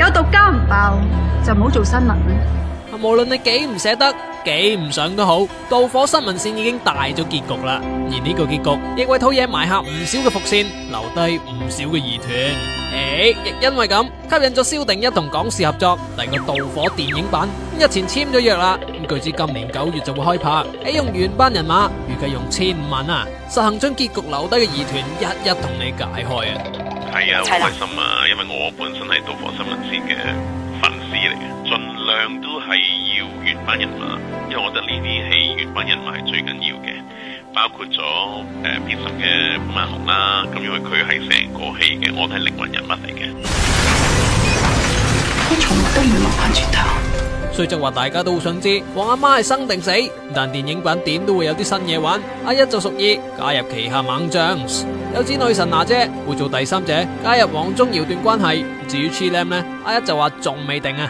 有獨家唔爆就唔好做新聞啦。無論你幾唔捨得，幾唔想都好，導火新聞線已經大咗結局啦。而呢個結局亦為套嘢埋下唔少嘅伏線，留低唔少嘅疑團。亦因為咁，吸引咗蕭定一同港視合作嚟個導火電影版，日前簽咗約啦。據知今年9月就會開拍，用原班人馬，預計用1500萬啊，實行將結局留低嘅疑團一一同你解開啊！係啊，好開心啊，因為我本身係導火新聞線嘅粉絲嚟嘅，盡量都係要原班人馬，因為我覺得呢啲戲原班人馬係最緊要嘅，包括咗變身嘅潘萬雄啦，咁因為佢係成個戲嘅，我都係靈魂人物嚟嘅。我從來都唔會落翻轉頭。雖則話大家都好想知黃阿媽係生定死，但電影版點都會有啲新嘢玩。阿一就屬意加入旗下猛將，有指女神娜姐會做第三者，加入黃宗堯段關係。至於 Chilam 呢，阿一就話仲未定啊。